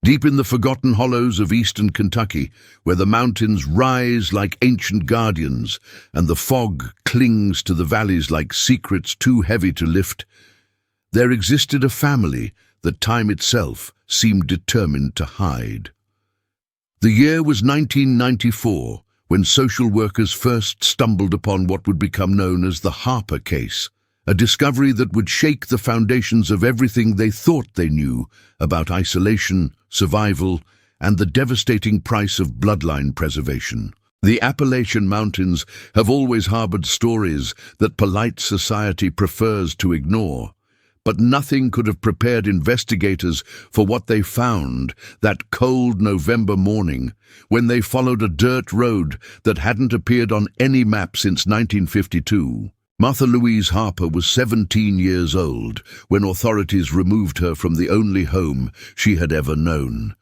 Deep in the forgotten hollows of eastern Kentucky, where the mountains rise like ancient guardians and the fog clings to the valleys like secrets too heavy to lift, there existed a family that time itself seemed determined to hide. The year was 1994, when social workers first stumbled upon what would become known as the Harper case, a discovery that would shake the foundations of everything they thought they knew about isolation, survival, and the devastating price of bloodline preservation. The Appalachian Mountains have always harbored stories that polite society prefers to ignore, but nothing could have prepared investigators for what they found that cold November morning when they followed a dirt road that hadn't appeared on any map since 1952. Martha Louise Harper was 17 years old when authorities removed her from the only home she had ever known.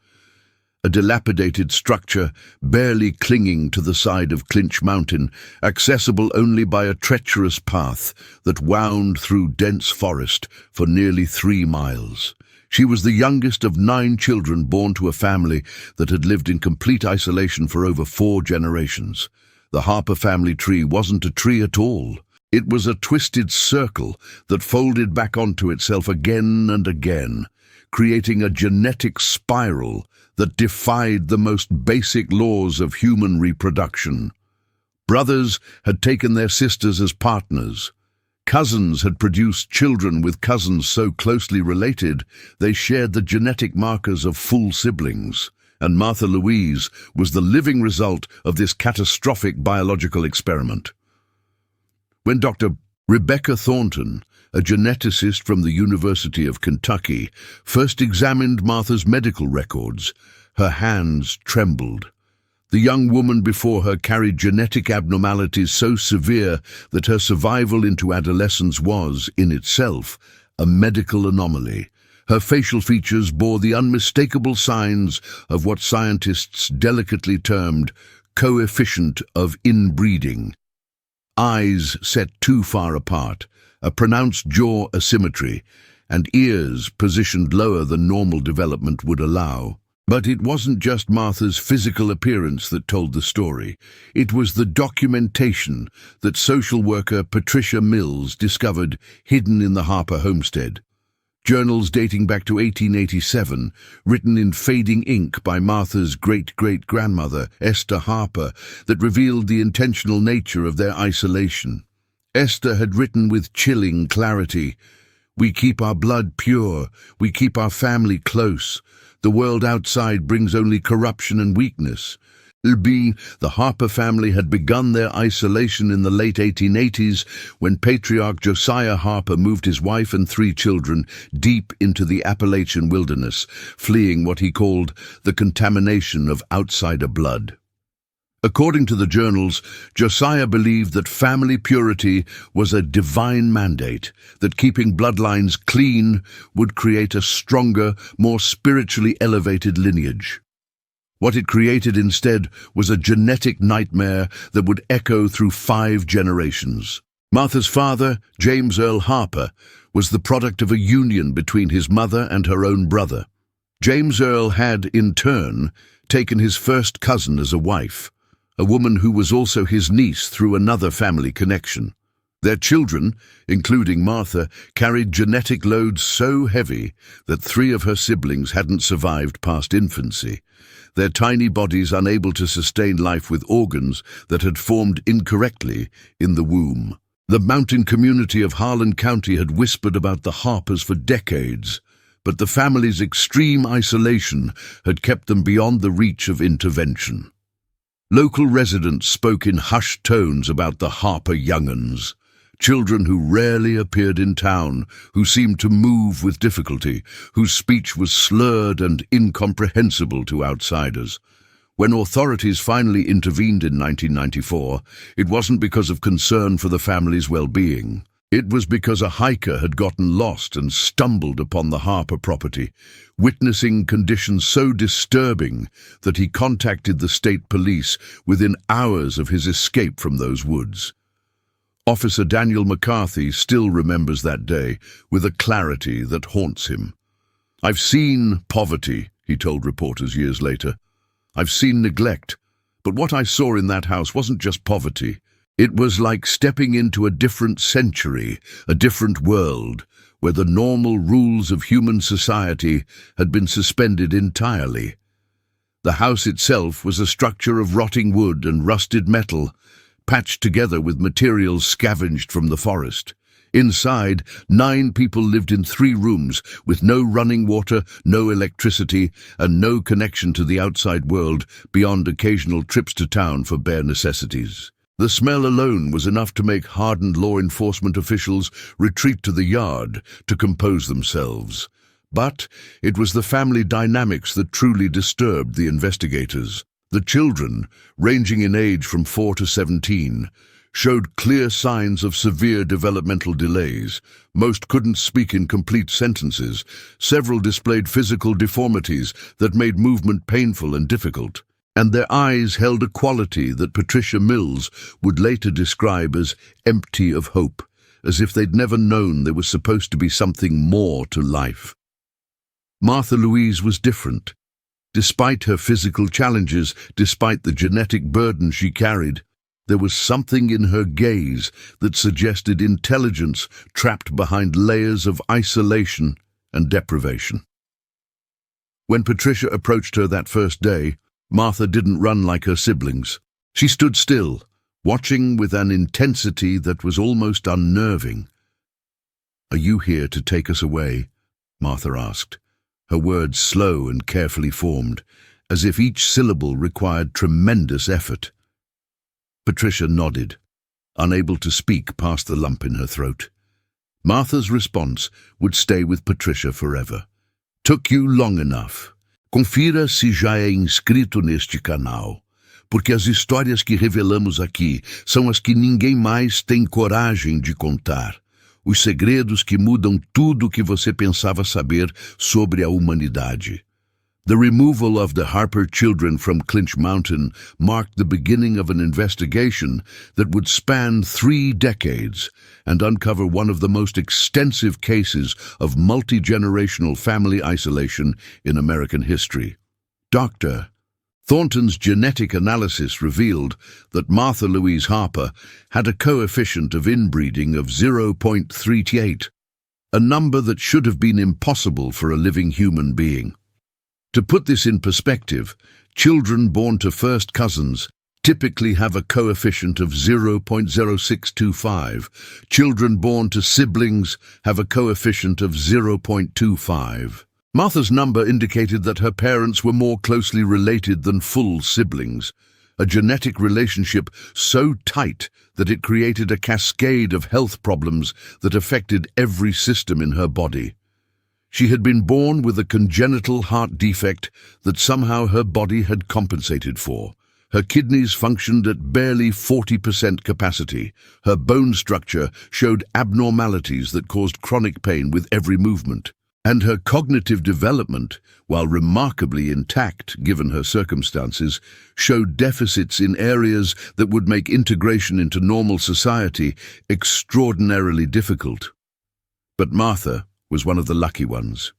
A dilapidated structure barely clinging to the side of Clinch Mountain, accessible only by a treacherous path that wound through dense forest for nearly 3 miles. She was the youngest of 9 children born to a family that had lived in complete isolation for over 4 generations. The Harper family tree wasn't a tree at all. It was a twisted circle that folded back onto itself again and again, creating a genetic spiral that defied the most basic laws of human reproduction. Brothers had taken their sisters as partners. Cousins had produced children with cousins so closely related they shared the genetic markers of full siblings. And Martha Louise was the living result of this catastrophic biological experiment. When Dr. Rebecca Thornton, a geneticist from the University of Kentucky, first examined Martha's medical records, her hands trembled. The young woman before her carried genetic abnormalities so severe that her survival into adolescence was, in itself, a medical anomaly. Her facial features bore the unmistakable signs of what scientists delicately termed coefficient of inbreeding. Eyes set too far apart, a pronounced jaw asymmetry, and ears positioned lower than normal development would allow. But it wasn't just Martha's physical appearance that told the story. It was the documentation that social worker Patricia Mills discovered hidden in the Harper homestead. Journals dating back to 1887, written in fading ink by Martha's great-great-grandmother, Esther Harper, that revealed the intentional nature of their isolation. Esther had written with chilling clarity, "We keep our blood pure, we keep our family close. The world outside brings only corruption and weakness." The Harper family had begun their isolation in the late 1880s when patriarch Josiah Harper moved his wife and 3 children deep into the Appalachian wilderness, fleeing what he called the contamination of outsider blood. According to the journals, Josiah believed that family purity was a divine mandate, that keeping bloodlines clean would create a stronger, more spiritually elevated lineage. What it created instead was a genetic nightmare that would echo through 5 generations. Martha's father, James Earl Harper, was the product of a union between his mother and her own brother. James Earl had, in turn, taken his first cousin as a wife, a woman who was also his niece through another family connection. Their children, including Martha, carried genetic loads so heavy that 3 of her siblings hadn't survived past infancy, their tiny bodies unable to sustain life with organs that had formed incorrectly in the womb. The mountain community of Harlan County had whispered about the Harpers for decades, but the family's extreme isolation had kept them beyond the reach of intervention. Local residents spoke in hushed tones about the Harper young'uns, children who rarely appeared in town, who seemed to move with difficulty, whose speech was slurred and incomprehensible to outsiders. When authorities finally intervened in 1994, it wasn't because of concern for the family's well-being. It was because a hiker had gotten lost and stumbled upon the Harper property, witnessing conditions so disturbing that he contacted the state police within hours of his escape from those woods. Officer Daniel McCarthy still remembers that day with a clarity that haunts him. "I've seen poverty," he told reporters years later. "I've seen neglect, but what I saw in that house wasn't just poverty. It was like stepping into a different century, a different world, where the normal rules of human society had been suspended entirely. The house itself was a structure of rotting wood and rusted metal, patched together with materials scavenged from the forest. Inside, 9 people lived in 3 rooms, with no running water, no electricity, and no connection to the outside world beyond occasional trips to town for bare necessities. The smell alone was enough to make hardened law enforcement officials retreat to the yard to compose themselves. But it was the family dynamics that truly disturbed the investigators. The children, ranging in age from 4 to 17, showed clear signs of severe developmental delays. Most couldn't speak in complete sentences. Several displayed physical deformities that made movement painful and difficult. And their eyes held a quality that Patricia Mills would later describe as empty of hope, as if they'd never known there was supposed to be something more to life. Martha Louise was different. Despite her physical challenges, despite the genetic burden she carried, there was something in her gaze that suggested intelligence trapped behind layers of isolation and deprivation. When Patricia approached her that first day, Martha didn't run like her siblings. She stood still, watching with an intensity that was almost unnerving. "Are you here to take us away?" Martha asked, her words slow and carefully formed, as if each syllable required tremendous effort. Patricia nodded, unable to speak past the lump in her throat. Martha's response would stay with Patricia forever. "Took you long enough. Confira se já é inscrito neste canal, porque as histórias que revelamos aqui são as que ninguém mais tem coragem de contar. Os segredos que mudam tudo o que você pensava saber sobre a humanidade." The removal of the Harper children from Clinch Mountain marked the beginning of an investigation that would span 3 decades and uncover one of the most extensive cases of multi-generational family isolation in American history. Dr. Thornton's genetic analysis revealed that Martha Louise Harper had a coefficient of inbreeding of 0.38, a number that should have been impossible for a living human being. To put this in perspective, children born to first cousins typically have a coefficient of 0.0625. Children born to siblings have a coefficient of 0.25. Martha's number indicated that her parents were more closely related than full siblings, a genetic relationship so tight that it created a cascade of health problems that affected every system in her body. She had been born with a congenital heart defect that somehow her body had compensated for. Her kidneys functioned at barely 40% capacity. Her bone structure showed abnormalities that caused chronic pain with every movement. And her cognitive development, while remarkably intact given her circumstances, showed deficits in areas that would make integration into normal society extraordinarily difficult. But Martha was one of the lucky ones.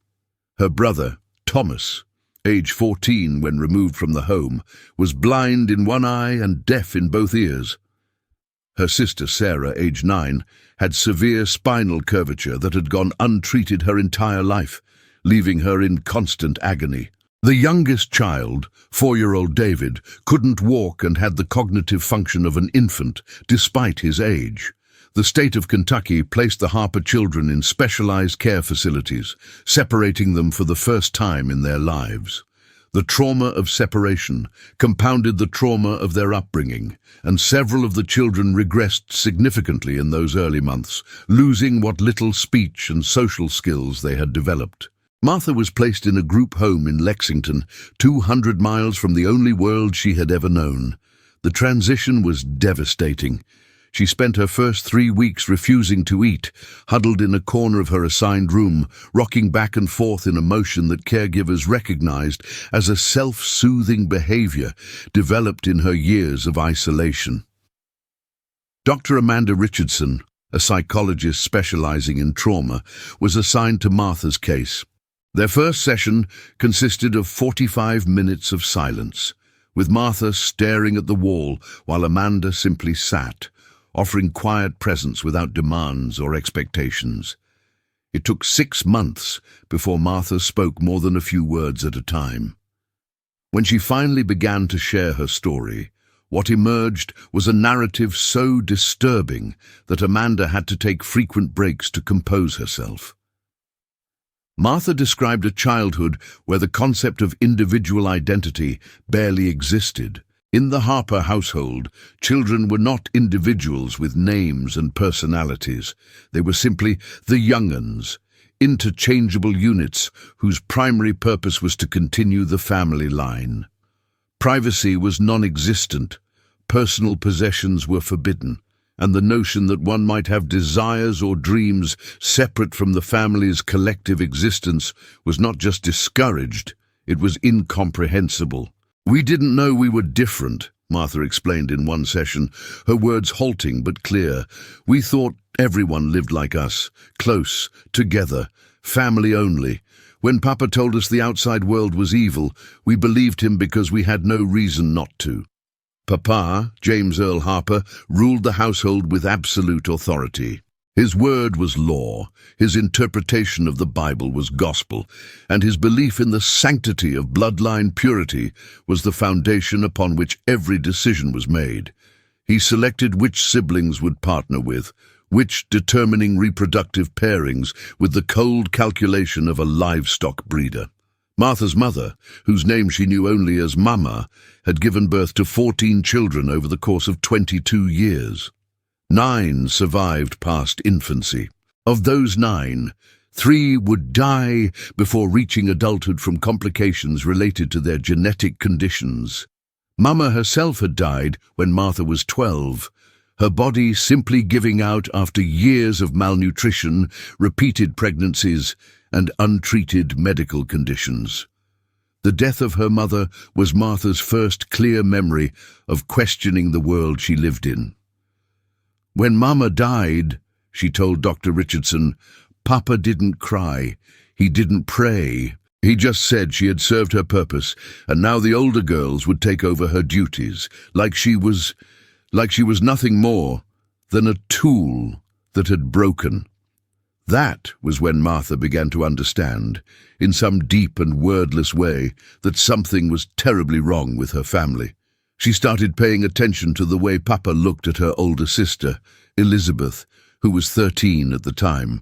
Her brother, Thomas, age 14 when removed from the home, was blind in one eye and deaf in both ears. Her sister Sarah, age 9, had severe spinal curvature that had gone untreated her entire life, leaving her in constant agony. The youngest child, 4-year-old David, couldn't walk and had the cognitive function of an infant, despite his age. The state of Kentucky placed the Harper children in specialized care facilities, separating them for the first time in their lives. The trauma of separation compounded the trauma of their upbringing, and several of the children regressed significantly in those early months, losing what little speech and social skills they had developed. Martha was placed in a group home in Lexington, 200 miles from the only world she had ever known. The transition was devastating. She spent her first 3 weeks refusing to eat, huddled in a corner of her assigned room, rocking back and forth in a motion that caregivers recognized as a self-soothing behavior developed in her years of isolation. Dr. Amanda Richardson, a psychologist specializing in trauma, was assigned to Martha's case. Their first session consisted of 45 minutes of silence, with Martha staring at the wall while Amanda simply sat, offering quiet presence without demands or expectations. It took 6 months before Martha spoke more than a few words at a time. When she finally began to share her story, what emerged was a narrative so disturbing that Amanda had to take frequent breaks to compose herself. Martha described a childhood where the concept of individual identity barely existed. In the Harper household, children were not individuals with names and personalities. They were simply the young-uns, interchangeable units whose primary purpose was to continue the family line. Privacy was non-existent, personal possessions were forbidden, and the notion that one might have desires or dreams separate from the family's collective existence was not just discouraged, it was incomprehensible. "We didn't know we were different," Martha explained in one session, her words halting but clear. "We thought everyone lived like us, close, together, family only. When Papa told us the outside world was evil, we believed him because we had no reason not to." Papa, James Earl Harper, ruled the household with absolute authority. His word was law, his interpretation of the Bible was gospel, and his belief in the sanctity of bloodline purity was the foundation upon which every decision was made. He selected which siblings would partner with, which determining reproductive pairings with the cold calculation of a livestock breeder. Martha's mother, whose name she knew only as Mama, had given birth to 14 children over the course of 22 years. 9 survived past infancy. Of those 9, 3 would die before reaching adulthood from complications related to their genetic conditions. Mama herself had died when Martha was 12, her body simply giving out after years of malnutrition, repeated pregnancies, and untreated medical conditions. The death of her mother was Martha's first clear memory of questioning the world she lived in. "When Mama died," she told Dr. Richardson, "Papa didn't cry, he didn't pray. He just said she had served her purpose, and now the older girls would take over her duties, like she was nothing more than a tool that had broken." That was when Martha began to understand, in some deep and wordless way, that something was terribly wrong with her family. She started paying attention to the way Papa looked at her older sister, Elizabeth, who was 13 at the time.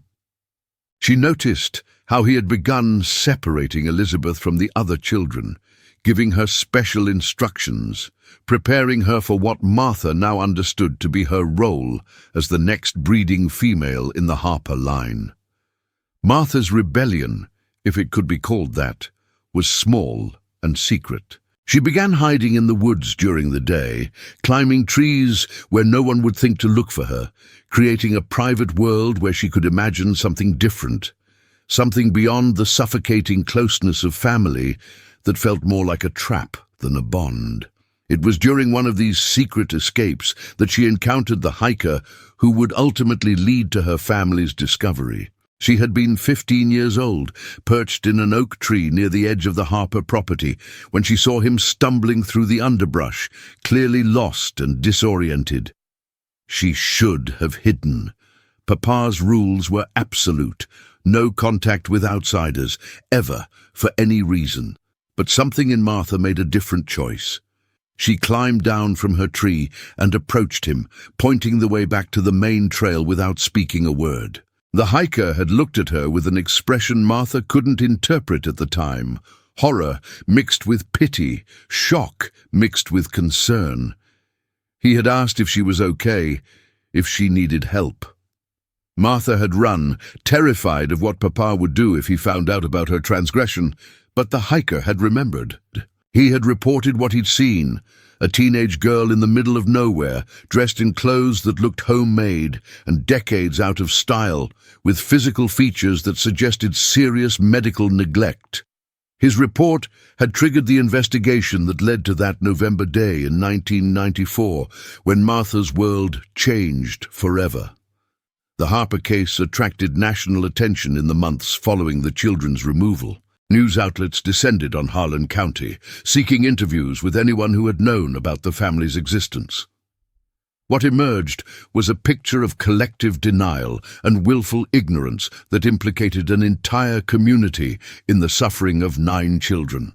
She noticed how he had begun separating Elizabeth from the other children, giving her special instructions, preparing her for what Martha now understood to be her role as the next breeding female in the Harper line. Martha's rebellion, if it could be called that, was small and secret. She began hiding in the woods during the day, climbing trees where no one would think to look for her, creating a private world where she could imagine something different, something beyond the suffocating closeness of family that felt more like a trap than a bond. It was during one of these secret escapes that she encountered the hiker who would ultimately lead to her family's discovery. She had been 15 years old, perched in an oak tree near the edge of the Harper property, when she saw him stumbling through the underbrush, clearly lost and disoriented. She should have hidden. Papa's rules were absolute, no contact with outsiders, ever, for any reason. But something in Martha made a different choice. She climbed down from her tree and approached him, pointing the way back to the main trail without speaking a word. The hiker had looked at her with an expression Martha couldn't interpret at the time, horror mixed with pity, shock mixed with concern. He had asked if she was okay, if she needed help. Martha had run, terrified of what Papa would do if he found out about her transgression, but the hiker had remembered. He had reported what he'd seen, a teenage girl in the middle of nowhere, dressed in clothes that looked homemade and decades out of style, with physical features that suggested serious medical neglect. His report had triggered the investigation that led to that November day in 1994, when Martha's world changed forever. The Harper case attracted national attention in the months following the children's removal. News outlets descended on Harlan County, seeking interviews with anyone who had known about the family's existence. What emerged was a picture of collective denial and willful ignorance that implicated an entire community in the suffering of 9 children.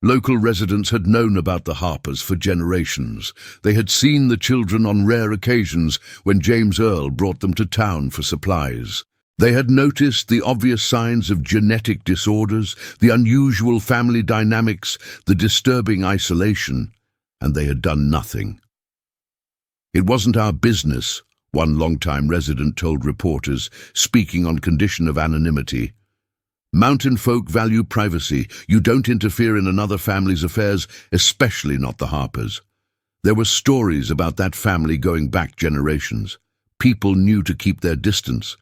Local residents had known about the Harpers for generations. They had seen the children on rare occasions when James Earl brought them to town for supplies. They had noticed the obvious signs of genetic disorders, the unusual family dynamics, the disturbing isolation, and they had done nothing. "It wasn't our business," one longtime resident told reporters, speaking on condition of anonymity. "Mountain folk value privacy. You don't interfere in another family's affairs, especially not the Harpers." There were stories about that family going back generations. People knew to keep their distance.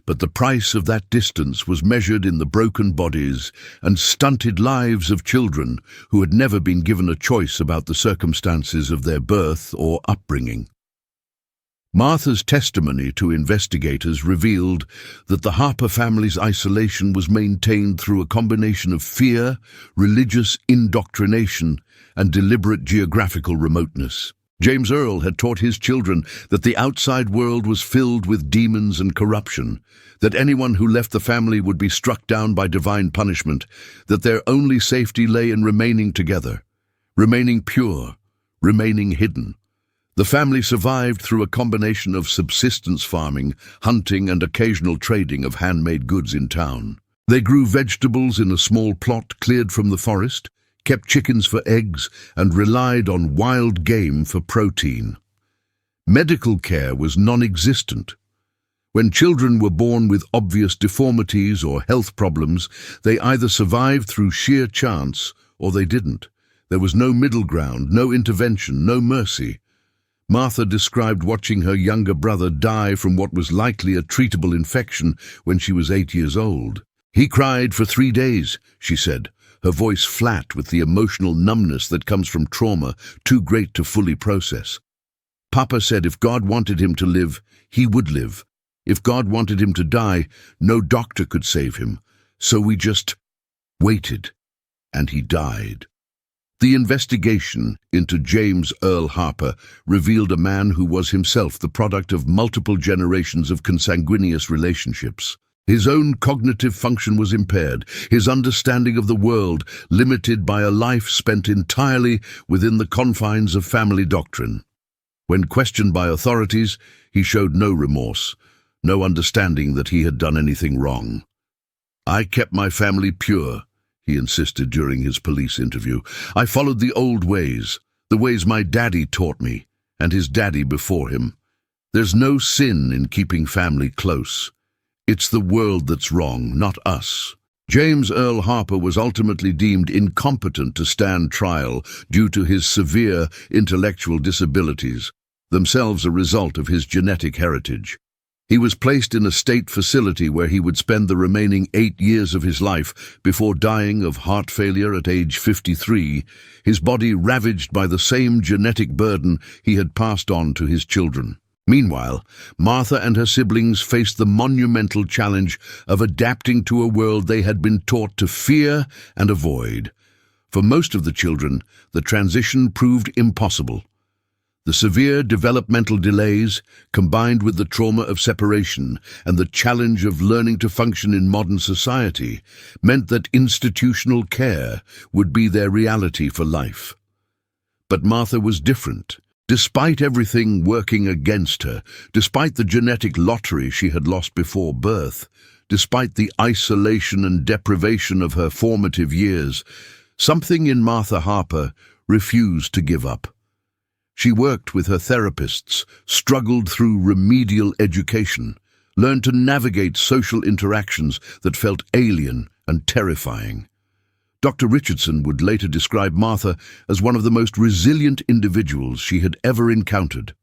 But the price of that distance was measured in the broken bodies and stunted lives of children who had never been given a choice about the circumstances of their birth or upbringing. Martha's testimony to investigators revealed that the Harper family's isolation was maintained through a combination of fear, religious indoctrination, and deliberate geographical remoteness. James Earl had taught his children that the outside world was filled with demons and corruption, that anyone who left the family would be struck down by divine punishment, that their only safety lay in remaining together, remaining pure, remaining hidden. The family survived through a combination of subsistence farming, hunting, and occasional trading of handmade goods in town. They grew vegetables in a small plot cleared from the forest, kept chickens for eggs, and relied on wild game for protein. Medical care was non-existent. When children were born with obvious deformities or health problems, they either survived through sheer chance or they didn't. There was no middle ground, no intervention, no mercy. Martha described watching her younger brother die from what was likely a treatable infection when she was 8 years old. "He cried for 3 days, she said, her voice flat with the emotional numbness that comes from trauma too great to fully process. "Papa said if God wanted him to live, he would live. If God wanted him to die, no doctor could save him. So we just waited, and he died." The investigation into James Earl Harper revealed a man who was himself the product of multiple generations of consanguineous relationships. His own cognitive function was impaired, his understanding of the world limited by a life spent entirely within the confines of family doctrine. When questioned by authorities, he showed no remorse, no understanding that he had done anything wrong. "I kept my family pure," he insisted during his police interview. "I followed the old ways, the ways my daddy taught me, and his daddy before him. There's no sin in keeping family close. It's the world that's wrong, not us." James Earl Harper was ultimately deemed incompetent to stand trial due to his severe intellectual disabilities, themselves a result of his genetic heritage. He was placed in a state facility where he would spend the remaining 8 years of his life before dying of heart failure at age 53, his body ravaged by the same genetic burden he had passed on to his children. Meanwhile, Martha and her siblings faced the monumental challenge of adapting to a world they had been taught to fear and avoid. For most of the children, the transition proved impossible. The severe developmental delays, combined with the trauma of separation and the challenge of learning to function in modern society, meant that institutional care would be their reality for life. But Martha was different. Despite everything working against her, despite the genetic lottery she had lost before birth, despite the isolation and deprivation of her formative years, something in Martha Harper refused to give up. She worked with her therapists, struggled through remedial education, learned to navigate social interactions that felt alien and terrifying. Dr. Richardson would later describe Martha as one of the most resilient individuals she had ever encountered.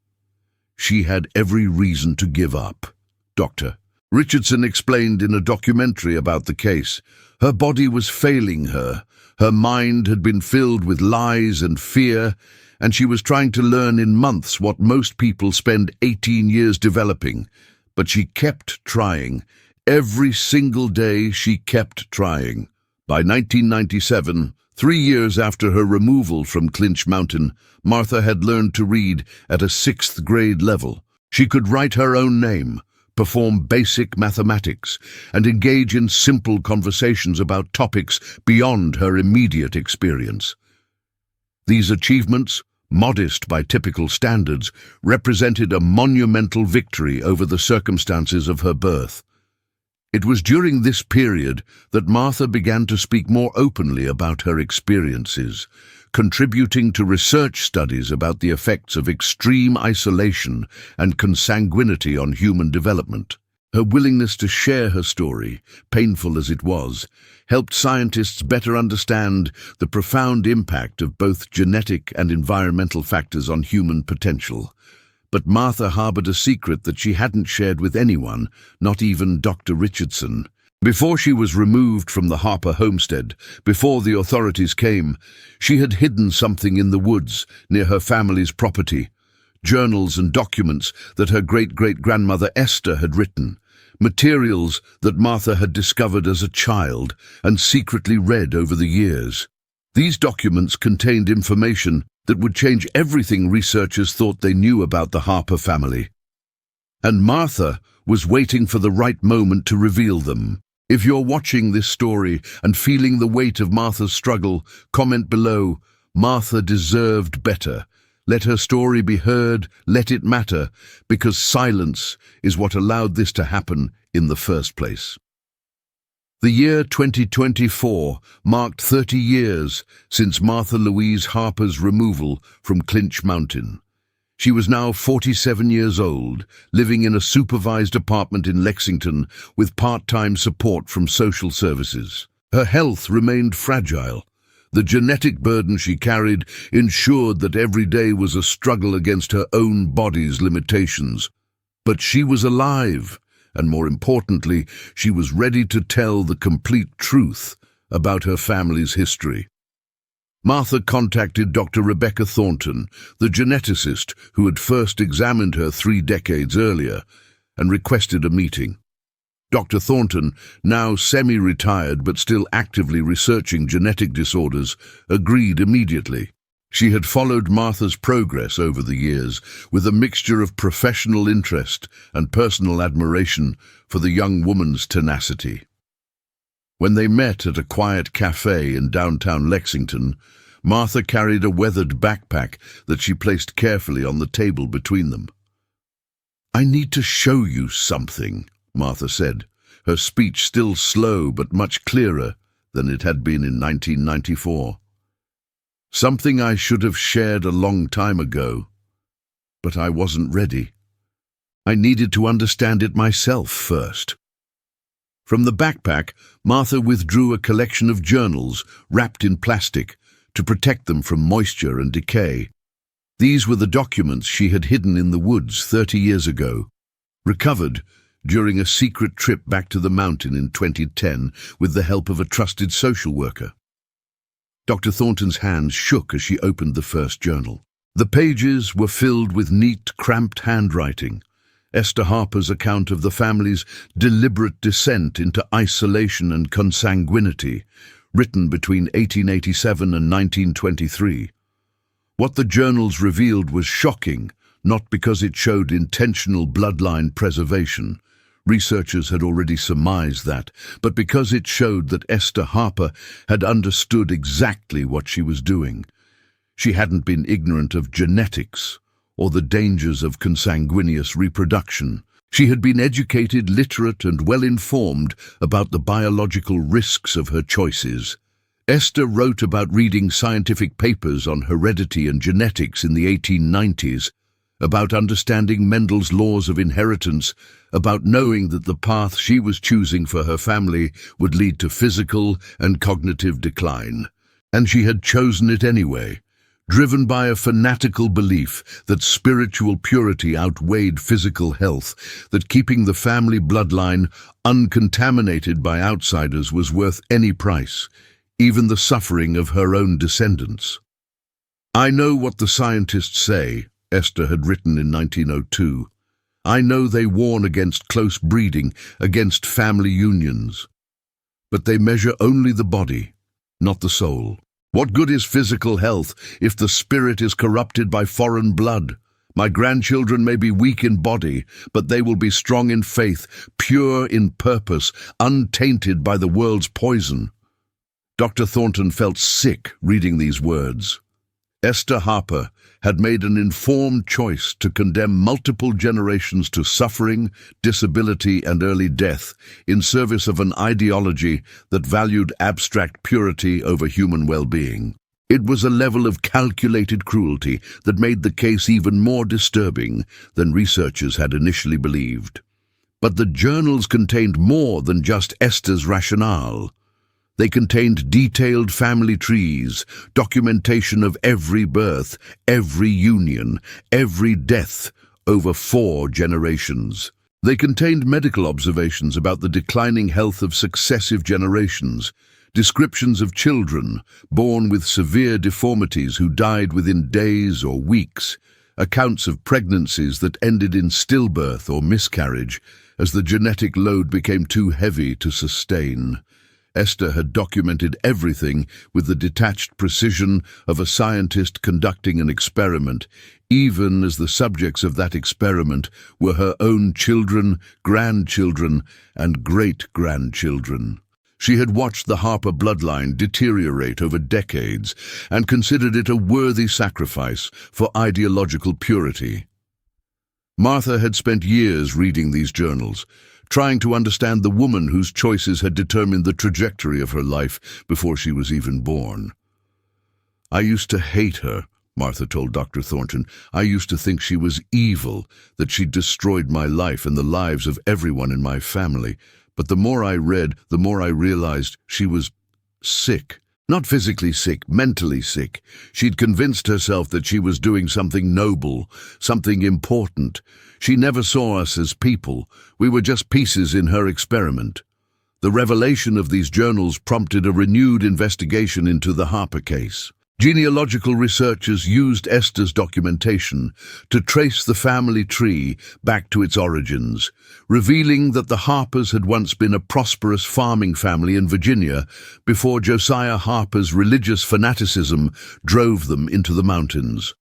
"She had every reason to give up," Dr. Richardson explained in a documentary about the case. Her body was failing her, her mind had been filled with lies and fear, and she was trying to learn in months what most people spend 18 years developing. But she kept trying. Every single day she kept trying. By 1997, 3 years after her removal from Clinch Mountain, Martha had learned to read at a sixth-grade level. She could write her own name, perform basic mathematics, and engage in simple conversations about topics beyond her immediate experience. These achievements, modest by typical standards, represented a monumental victory over the circumstances of her birth. It was during this period that Martha began to speak more openly about her experiences, contributing to research studies about the effects of extreme isolation and consanguinity on human development. Her willingness to share her story, painful as it was, helped scientists better understand the profound impact of both genetic and environmental factors on human potential. But Martha harbored a secret that she hadn't shared with anyone, not even Dr. Richardson. Before she was removed from the Harper homestead, before the authorities came, she had hidden something in the woods near her family's property. Journals and documents that her great-great-grandmother Esther had written, materials that Martha had discovered as a child and secretly read over the years. These documents contained information that would change everything researchers thought they knew about the Harper family. And Martha was waiting for the right moment to reveal them. If you're watching this story and feeling the weight of Martha's struggle, comment below, "Martha deserved better. Let her story be heard, let it matter, because silence is what allowed this to happen in the first place." The year 2024 marked 30 years since Martha Louise Harper's removal from Clinch Mountain. She was now 47 years old, living in a supervised apartment in Lexington with part-time support from social services. Her health remained fragile. The genetic burden she carried ensured that every day was a struggle against her own body's limitations. But she was alive, and more importantly, she was ready to tell the complete truth about her family's history. Martha contacted Dr. Rebecca Thornton, the geneticist who had first examined her 3 decades earlier, and requested a meeting. Dr. Thornton, now semi-retired but still actively researching genetic disorders, agreed immediately. She had followed Martha's progress over the years with a mixture of professional interest and personal admiration for the young woman's tenacity. When they met at a quiet cafe in downtown Lexington, Martha carried a weathered backpack that she placed carefully on the table between them. "I need to show you something," Martha said, her speech still slow but much clearer than it had been in 1994. "Something I should have shared a long time ago, but I wasn't ready. I needed to understand it myself first." From the backpack, Martha withdrew a collection of journals wrapped in plastic to protect them from moisture and decay. These were the documents she had hidden in the woods 30 years ago, recovered during a secret trip back to the mountain in 2010 with the help of a trusted social worker. Dr. Thornton's hands shook as she opened the first journal. The pages were filled with neat, cramped handwriting, Esther Harper's account of the family's deliberate descent into isolation and consanguinity, written between 1887 and 1923. What the journals revealed was shocking, not because it showed intentional bloodline preservation. Researchers had already surmised that, but because it showed that Esther Harper had understood exactly what she was doing. She hadn't been ignorant of genetics or the dangers of consanguineous reproduction. She had been educated, literate, and well-informed about the biological risks of her choices. Esther wrote about reading scientific papers on heredity and genetics in the 1890s, about understanding Mendel's laws of inheritance, about knowing that the path she was choosing for her family would lead to physical and cognitive decline. And she had chosen it anyway, driven by a fanatical belief that spiritual purity outweighed physical health, that keeping the family bloodline uncontaminated by outsiders was worth any price, even the suffering of her own descendants. "I know what the scientists say," Esther had written in 1902. I know they warn against close breeding, against family unions. But they measure only the body, not the soul. What good is physical health if the spirit is corrupted by foreign blood? My grandchildren may be weak in body, but they will be strong in faith, pure in purpose, untainted by the world's poison. Dr. Thornton felt sick reading these words. Esther Harper had made an informed choice to condemn multiple generations to suffering, disability, and early death in service of an ideology that valued abstract purity over human well-being. It was a level of calculated cruelty that made the case even more disturbing than researchers had initially believed. But the journals contained more than just Esther's rationale. They contained detailed family trees, documentation of every birth, every union, every death over 4 generations. They contained medical observations about the declining health of successive generations, descriptions of children born with severe deformities who died within days or weeks, accounts of pregnancies that ended in stillbirth or miscarriage as the genetic load became too heavy to sustain. Esther had documented everything with the detached precision of a scientist conducting an experiment, even as the subjects of that experiment were her own children, grandchildren, and great-grandchildren. She had watched the Harper bloodline deteriorate over decades and considered it a worthy sacrifice for ideological purity. Martha had spent years reading these journals, trying to understand the woman whose choices had determined the trajectory of her life before she was even born. "I used to hate her," Martha told Dr. Thornton. "I used to think she was evil, that she'd destroyed my life and the lives of everyone in my family. But the more I read, the more I realized she was sick. Not physically sick, mentally sick. She'd convinced herself that she was doing something noble, something important. She never saw us as people. We were just pieces in her experiment." The revelation of these journals prompted a renewed investigation into the Harper case. Genealogical researchers used Esther's documentation to trace the family tree back to its origins, revealing that the Harpers had once been a prosperous farming family in Virginia before Josiah Harper's religious fanaticism drove them into the mountains.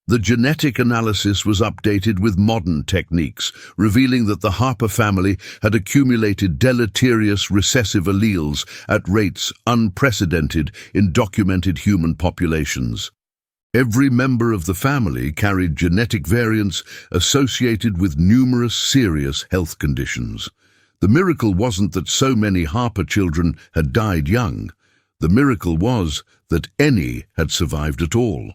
The genetic analysis was updated with modern techniques, revealing that the Harper family had accumulated deleterious recessive alleles at rates unprecedented in documented human populations. Every member of the family carried genetic variants associated with numerous serious health conditions. The miracle wasn't that so many Harper children had died young. The miracle was that any had survived at all.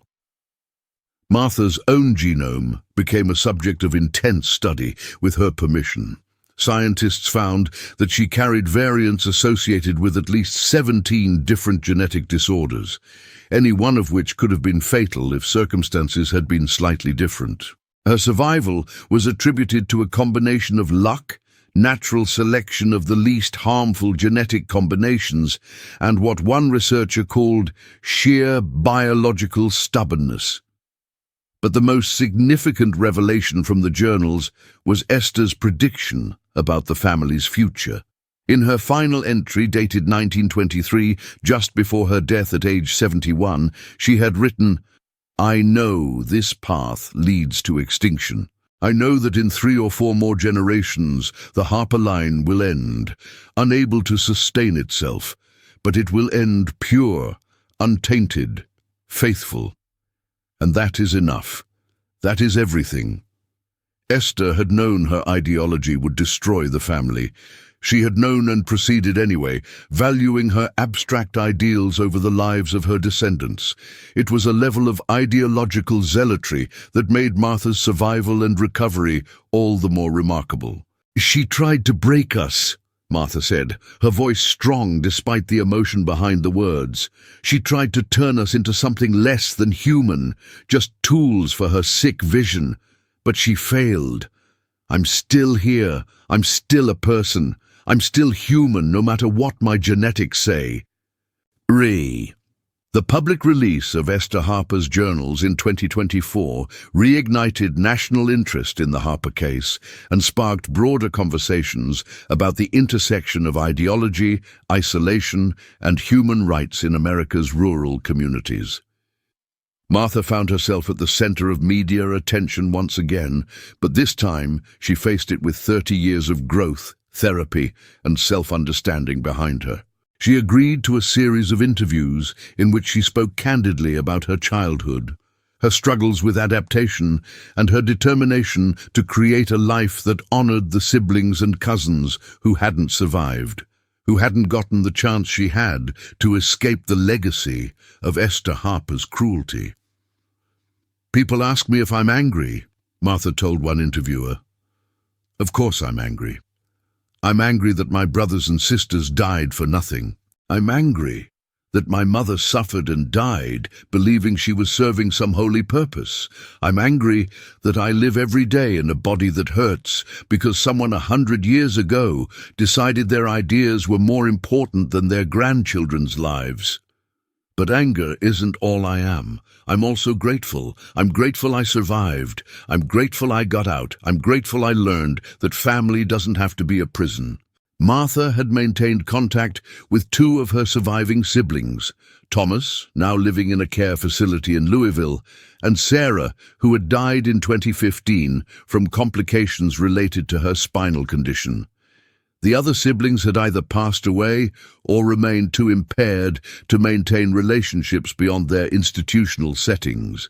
Martha's own genome became a subject of intense study with her permission. Scientists found that she carried variants associated with at least 17 different genetic disorders, any one of which could have been fatal if circumstances had been slightly different. Her survival was attributed to a combination of luck, natural selection of the least harmful genetic combinations, and what one researcher called sheer biological stubbornness. But the most significant revelation from the journals was Esther's prediction about the family's future. In her final entry, dated 1923, just before her death at age 71, she had written, "I know this path leads to extinction. I know that in 3 or 4 more generations the Harper line will end, unable to sustain itself, but it will end pure, untainted, faithful. And that is enough. That is everything." Esther had known her ideology would destroy the family. She had known and proceeded anyway, valuing her abstract ideals over the lives of her descendants. It was a level of ideological zealotry that made Martha's survival and recovery all the more remarkable. "She tried to break us," Martha said, her voice strong despite the emotion behind the words. "She tried to turn us into something less than human, just tools for her sick vision. But she failed. I'm still here. I'm still a person. I'm still human, no matter what my genetics say." "Re." The public release of Esther Harper's journals in 2024 reignited national interest in the Harper case and sparked broader conversations about the intersection of ideology, isolation, and human rights in America's rural communities. Martha found herself at the center of media attention once again, but this time she faced it with 30 years of growth, therapy, and self-understanding behind her. She agreed to a series of interviews in which she spoke candidly about her childhood, her struggles with adaptation, and her determination to create a life that honored the siblings and cousins who hadn't survived, who hadn't gotten the chance she had to escape the legacy of Esther Harper's cruelty. "People ask me if I'm angry," Martha told one interviewer. "Of course I'm angry. I'm angry that my brothers and sisters died for nothing. I'm angry that my mother suffered and died believing she was serving some holy purpose. I'm angry that I live every day in a body that hurts because someone 100 years ago decided their ideas were more important than their grandchildren's lives. But anger isn't all I am. I'm also grateful. I'm grateful I survived. I'm grateful I got out. I'm grateful I learned that family doesn't have to be a prison." Martha had maintained contact with two of her surviving siblings, Thomas, now living in a care facility in Louisville, and Sarah, who had died in 2015 from complications related to her spinal condition. The other siblings had either passed away or remained too impaired to maintain relationships beyond their institutional settings.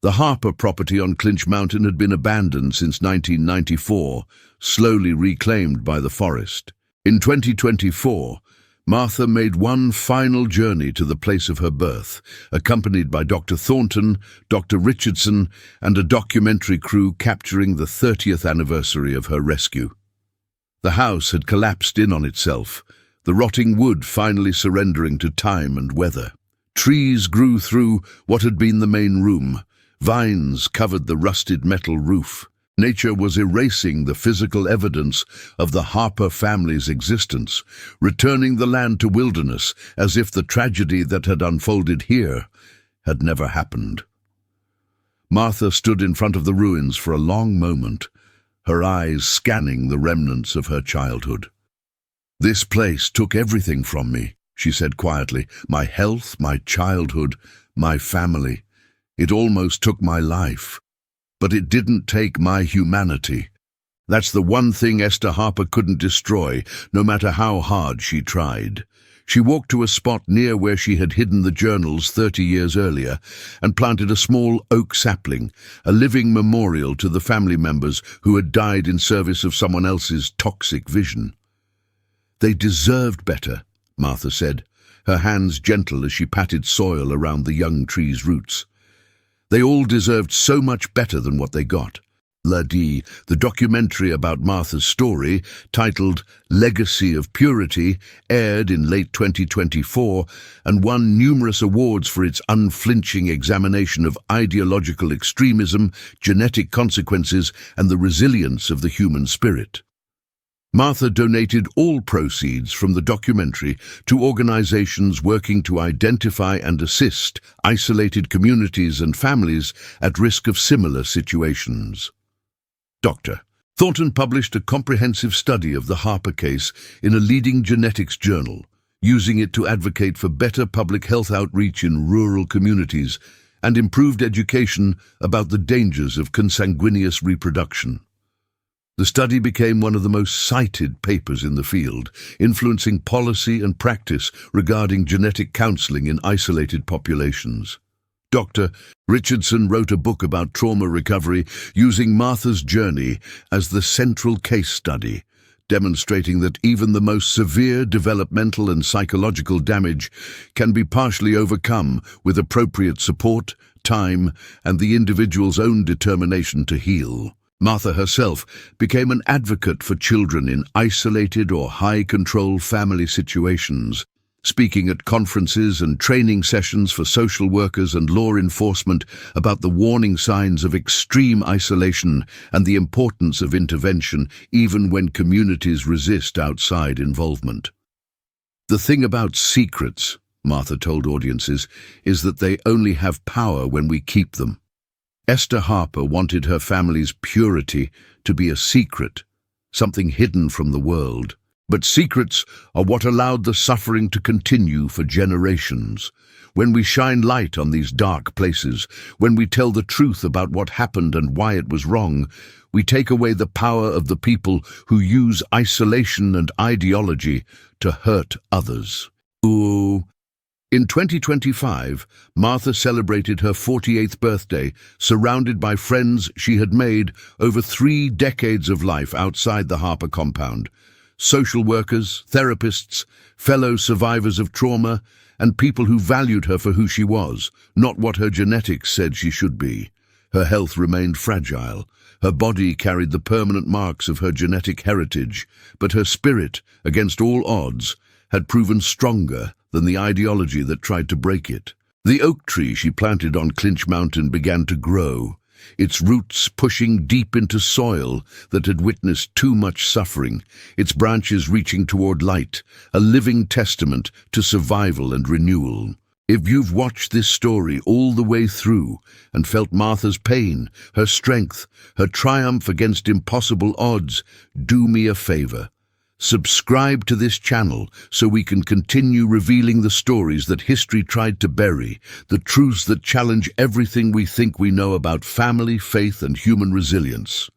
The Harper property on Clinch Mountain had been abandoned since 1994, slowly reclaimed by the forest. In 2024, Martha made one final journey to the place of her birth, accompanied by Dr. Thornton, Dr. Richardson, and a documentary crew capturing the 30th anniversary of her rescue. The house had collapsed in on itself, the rotting wood finally surrendering to time and weather. Trees grew through what had been the main room. Vines covered the rusted metal roof. Nature was erasing the physical evidence of the Harper family's existence, returning the land to wilderness as if the tragedy that had unfolded here had never happened. Martha stood in front of the ruins for a long moment, her eyes scanning the remnants of her childhood. "This place took everything from me," she said quietly. "My health, my childhood, my family. It almost took my life. But it didn't take my humanity. That's the one thing Esther Harper couldn't destroy, no matter how hard she tried." She walked to a spot near where she had hidden the journals 30 years earlier and planted a small oak sapling, a living memorial to the family members who had died in service of someone else's toxic vision. "They deserved better," Martha said, her hands gentle as she patted soil around the young tree's roots. "They all deserved so much better than what they got." The documentary about Martha's story, titled Legacy of Purity, aired in late 2024 and won numerous awards for its unflinching examination of ideological extremism, genetic consequences, and the resilience of the human spirit. Martha donated all proceeds from the documentary to organizations working to identify and assist isolated communities and families at risk of similar situations. Dr. Thornton published a comprehensive study of the Harper case in a leading genetics journal, using it to advocate for better public health outreach in rural communities and improved education about the dangers of consanguineous reproduction. The study became one of the most cited papers in the field, influencing policy and practice regarding genetic counseling in isolated populations. Dr. Richardson wrote a book about trauma recovery using Martha's journey as the central case study, demonstrating that even the most severe developmental and psychological damage can be partially overcome with appropriate support, time, and the individual's own determination to heal. Martha herself became an advocate for children in isolated or high-control family situations, speaking at conferences and training sessions for social workers and law enforcement about the warning signs of extreme isolation and the importance of intervention even when communities resist outside involvement. "The thing about secrets," Martha told audiences, is that they only have power when we keep them. Esther Harper wanted her family's purity to be a secret, something hidden from the world. But secrets are what allowed the suffering to continue for generations. When we shine light on these dark places, when we tell the truth about what happened and why it was wrong, we take away the power of the people who use isolation and ideology to hurt others. Ooh. In 2025, Martha celebrated her 48th birthday, surrounded by friends she had made over 3 decades of life outside the Harper compound. Social workers, therapists, fellow survivors of trauma, and people who valued her for who she was, not what her genetics said she should be. Her health remained fragile. Her body carried the permanent marks of her genetic heritage, but her spirit, against all odds, had proven stronger than the ideology that tried to break it. The oak tree she planted on Clinch Mountain began to grow, its roots pushing deep into soil that had witnessed too much suffering, its branches reaching toward light, a living testament to survival and renewal. If you've watched this story all the way through and felt Martha's pain, her strength, her triumph against impossible odds, do me a favor. Subscribe to this channel so we can continue revealing the stories that history tried to bury, the truths that challenge everything we think we know about family, faith, and human resilience.